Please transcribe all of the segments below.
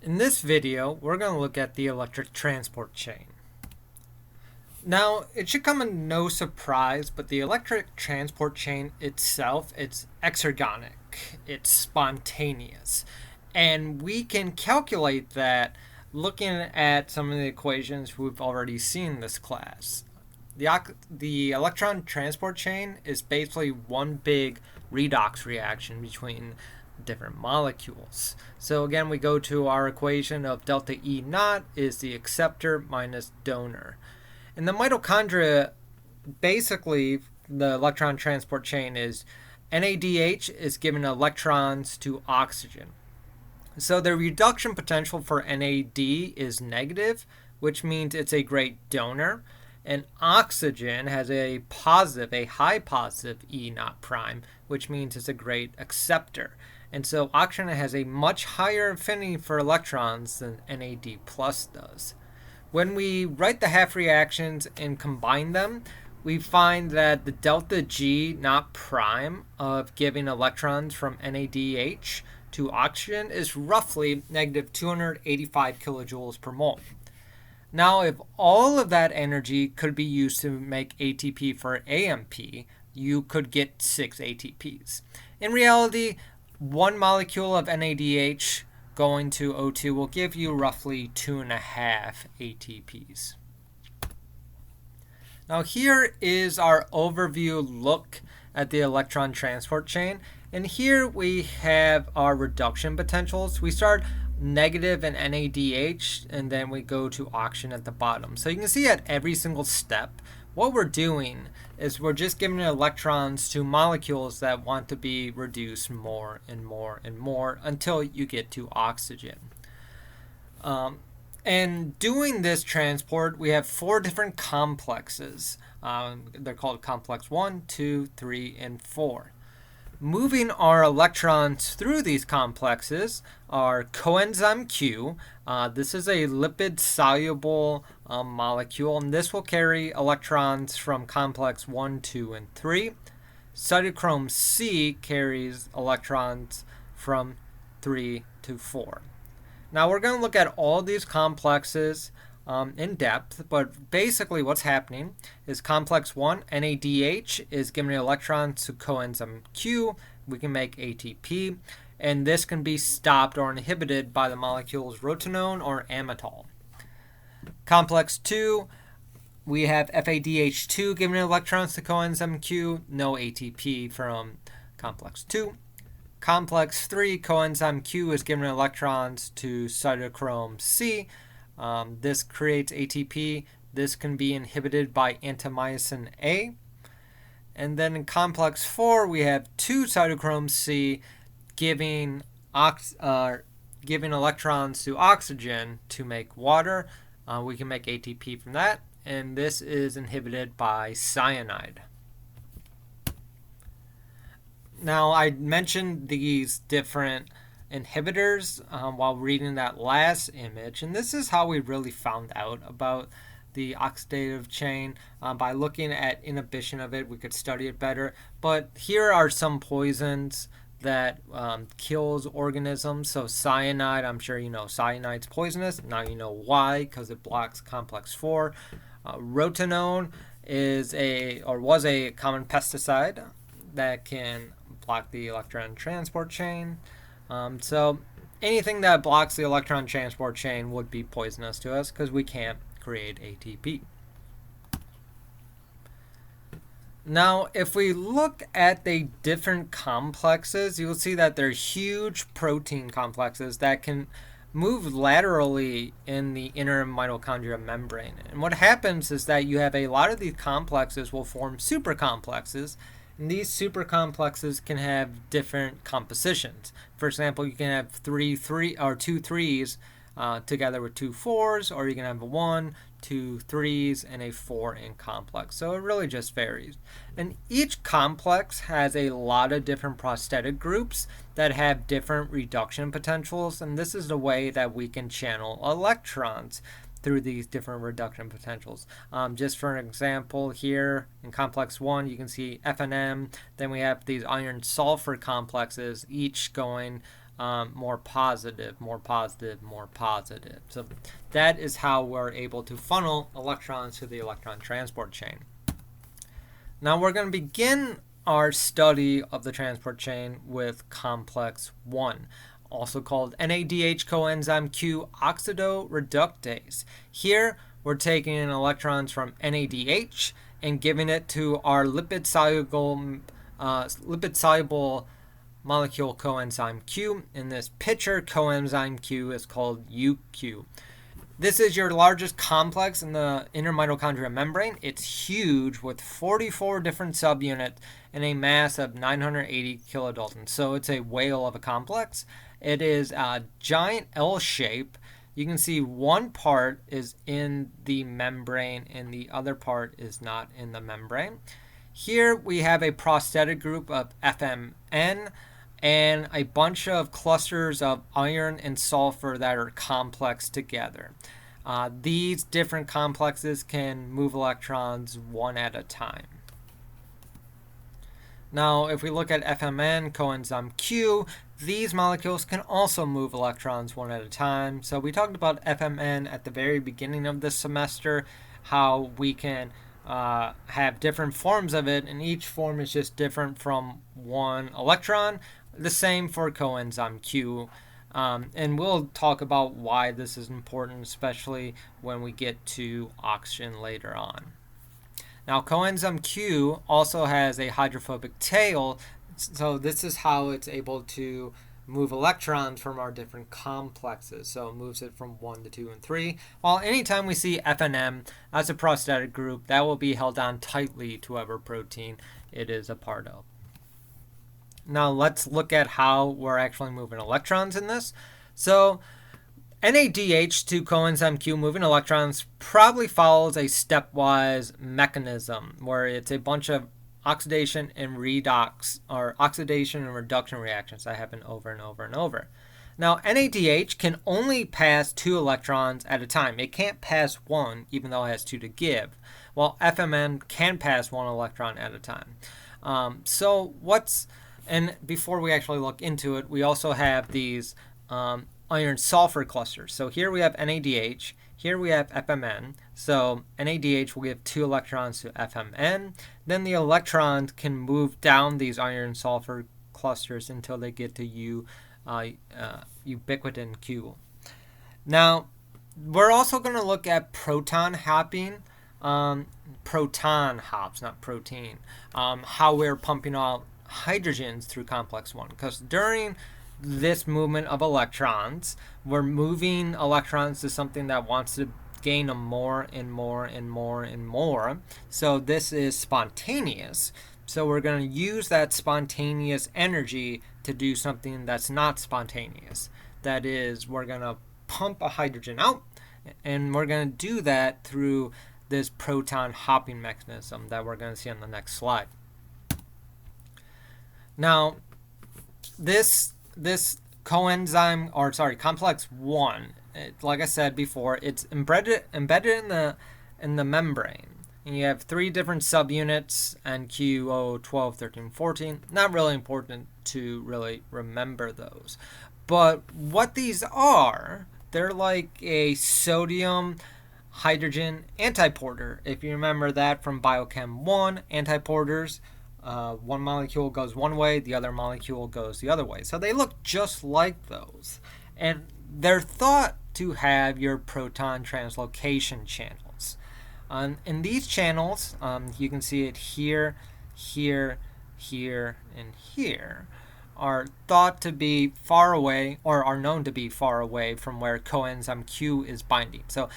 In this video, we're going to look at the electric transport chain. Now, it should come as no surprise, but the electric transport chain itself, it's exergonic, it's spontaneous. And we can calculate that looking at some of the equations we've already seen in this class. The electron transport chain is basically one big redox reaction between different molecules. So again, we go to our equation of delta E naught is the acceptor minus donor. In the mitochondria, basically the electron transport chain is NADH is giving electrons to oxygen. So the reduction potential for NAD is negative, which means it's a great donor. And oxygen has a high positive E naught prime, which means it's a great acceptor. And so oxygen has a much higher affinity for electrons than NAD plus does. When we write the half reactions and combine them, we find that the delta G naught prime of giving electrons from NADH to oxygen is roughly negative 285 kilojoules per mole. Now, if all of that energy could be used to make ATP for AMP, you could get 6 ATPs. In reality, one molecule of NADH going to O2 will give you roughly 2.5 ATPs. Now here is our overview look at the electron transport chain. And here we have our reduction potentials. We start negative in NADH and then we go to oxygen at the bottom. So you can see at every single step, what we're doing is we're just giving electrons to molecules that want to be reduced more and more and more until you get to oxygen. And doing this transport, we have 4 different complexes. They're called complex 1, 2, 3, and 4. Moving our electrons through these complexes are coenzyme Q. This is a lipid-soluble molecule, and this will carry electrons from complex 1, 2, and 3. Cytochrome C carries electrons from 3 to 4. Now we're going to look at all these complexes in depth, but basically what's happening is complex 1, NADH, is giving electrons to coenzyme Q. We can make ATP, and this can be stopped or inhibited by the molecules rotenone or amytal. Complex 2, we have FADH2 giving electrons to coenzyme Q, no ATP from complex 2. Complex 3, coenzyme Q is giving electrons to cytochrome C. This creates ATP. This can be inhibited by antimyosin A. And then in complex 4, we have 2 cytochrome C giving electrons to oxygen to make water. We can make ATP from that. And this is inhibited by cyanide. Now, I mentioned these different inhibitors while reading that last image, and this is how we really found out about the oxidative chain. By looking at inhibition of it, we could study it better. But here are some poisons that kills organisms. So cyanide, I'm sure you know cyanide's poisonous. Now you know why, because it blocks complex 4. Rotenone was a common pesticide that can block the electron transport chain. So anything that blocks the electron transport chain would be poisonous to us because we can't create ATP. Now, if we look at the different complexes, you'll see that they're huge protein complexes that can move laterally in the inner mitochondrial membrane. And what happens is that you have a lot of these complexes will form supercomplexes. And these supercomplexes can have different compositions. For example, you can have 2 3s together with 2 4s, or you can have 1, 2 3s, and a 4 in complex. So it really just varies. And each complex has a lot of different prosthetic groups that have different reduction potentials, and this is the way that we can channel electrons through these different reduction potentials. Just for an example, here in complex 1, you can see FMN. Then we have these iron sulfur complexes, each going more positive, more positive, more positive. So that is how we're able to funnel electrons to the electron transport chain. Now we're going to begin our study of the transport chain with complex 1, also called NADH coenzyme Q oxidoreductase. Here we're taking in electrons from NADH and giving it to our lipid-soluble molecule coenzyme Q. In this picture, coenzyme Q is called UQ. This is your largest complex in the inner mitochondrial membrane. It's huge with 44 different subunits and a mass of 980 kilodaltons. So it's a whale of a complex. It is a giant L shape. You can see one part is in the membrane and the other part is not in the membrane. Here we have a prosthetic group of FMN and a bunch of clusters of iron and sulfur that are complex together. These different complexes can move electrons one at a time. Now, if we look at FMN coenzyme Q, these molecules can also move electrons one at a time. So we talked about FMN at the very beginning of this semester, how we can have different forms of it, and each form is just different from one electron. The same for coenzyme Q. And we'll talk about why this is important, especially when we get to oxygen later on. Now, coenzyme Q also has a hydrophobic tail, so this is how it's able to move electrons from our different complexes. So it moves it from 1 to 2 and 3. While anytime we see FNM as a prosthetic group, that will be held on tightly to whatever protein it is a part of. Now let's look at how we're actually moving electrons in this. So NADH to coenzyme Q moving electrons probably follows a stepwise mechanism where it's a bunch of oxidation and redox, or oxidation and reduction reactions that happen over and over and over. Now, NADH can only pass 2 electrons at a time. It can't pass 1, even though it has 2 to give, while FMN can pass 1 electron at a time. And before we actually look into it, we also have these iron sulfur clusters. So here we have NADH, here we have FMN. So NADH will give 2 electrons to FMN. Then the electrons can move down these iron sulfur clusters until they get to ubiquitin Q. Now, we're also going to look at proton hopping. Proton hops, not protein. How we're pumping out hydrogens through complex 1. Because during this movement of electrons, we're moving electrons to something that wants to gain them more and more and more and more. So this is spontaneous. So we're going to use that spontaneous energy to do something that's not spontaneous. That is, we're going to pump a hydrogen out, and we're going to do that through this proton hopping mechanism that we're going to see on the next slide. Now, this complex 1, like I said before, it's embedded in the membrane. And you have 3 different subunits, NQ, 12, 13, 14. Not really important to really remember those. But what these are, they're like a sodium hydrogen antiporter. If you remember that from Biochem 1, antiporters, one molecule goes one way, the other molecule goes the other way. So they look just like those. And they're thought to have your proton translocation channels. In these channels, you can see it here, here, here, and here, are thought to be far away, or are known to be far away from where coenzyme Q is binding. So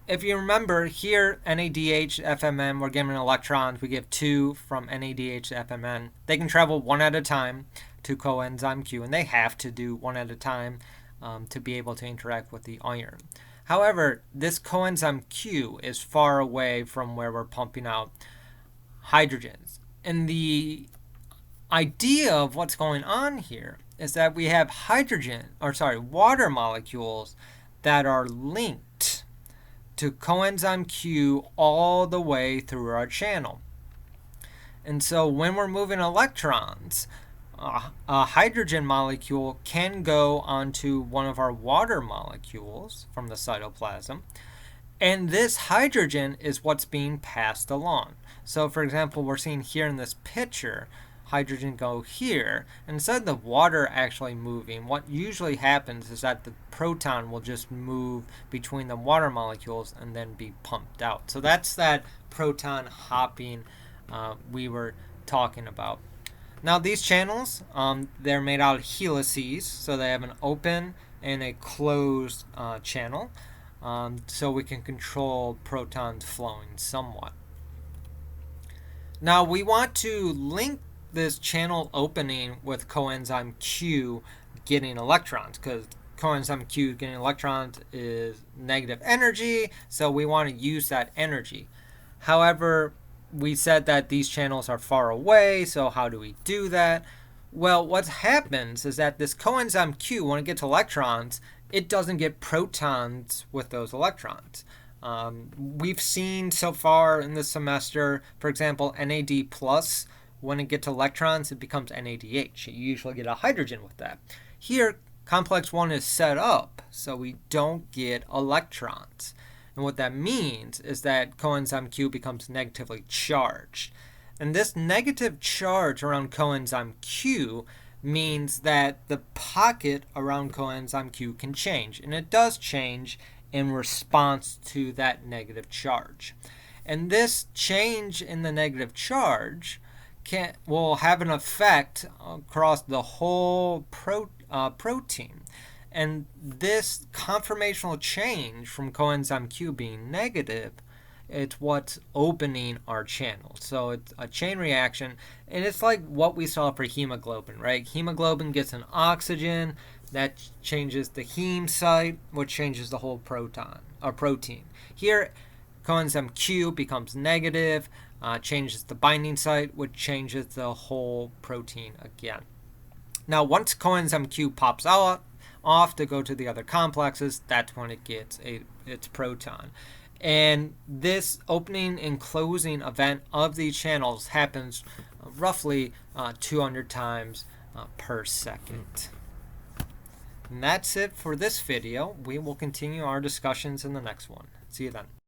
if you remember here, NADH, FMN, we're giving electrons. We give 2 from NADH to FMN. They can travel 1 at a time to coenzyme Q, and they have to do 1 at a time to be able to interact with the iron. However, this coenzyme Q is far away from where we're pumping out hydrogens. And the idea of what's going on here is that we have water molecules that are linked to coenzyme Q all the way through our channel. And so when we're moving electrons, a hydrogen molecule can go onto one of our water molecules from the cytoplasm. And this hydrogen is what's being passed along. So for example, we're seeing here in this picture, hydrogen go here. Instead of the water actually moving, what usually happens is that the proton will just move between the water molecules and then be pumped out. So that's that proton hopping we were talking about. Now these channels, they're made out of helices, so they have an open and a closed channel. So we can control protons flowing somewhat. Now we want to link this channel opening with coenzyme Q getting electrons, because coenzyme Q getting electrons is negative energy, so we want to use that energy. However, we said that these channels are far away, so how do we do that? Well, what happens is that this coenzyme Q, when it gets electrons, it doesn't get protons with those electrons. We've seen so far in this semester, for example, NAD+, when it gets electrons, it becomes NADH. You usually get a hydrogen with that. Here, complex 1 is set up, so we don't get electrons. And what that means is that coenzyme Q becomes negatively charged. And this negative charge around coenzyme Q means that the pocket around coenzyme Q can change. And it does change in response to that negative charge. And this change in the negative charge will have an effect across the whole protein. And this conformational change from coenzyme Q being negative, it's what's opening our channel. So it's a chain reaction, and it's like what we saw for hemoglobin, right? Hemoglobin gets an oxygen, that changes the heme site, which changes the whole protein. Here, coenzyme Q becomes negative, changes the binding site, which changes the whole protein again. Now, once coenzyme Q pops out off to go to the other complexes, that's when it gets its proton. And this opening and closing event of these channels happens roughly 200 times per second. And that's it for this video. We will continue our discussions in the next one. See you then.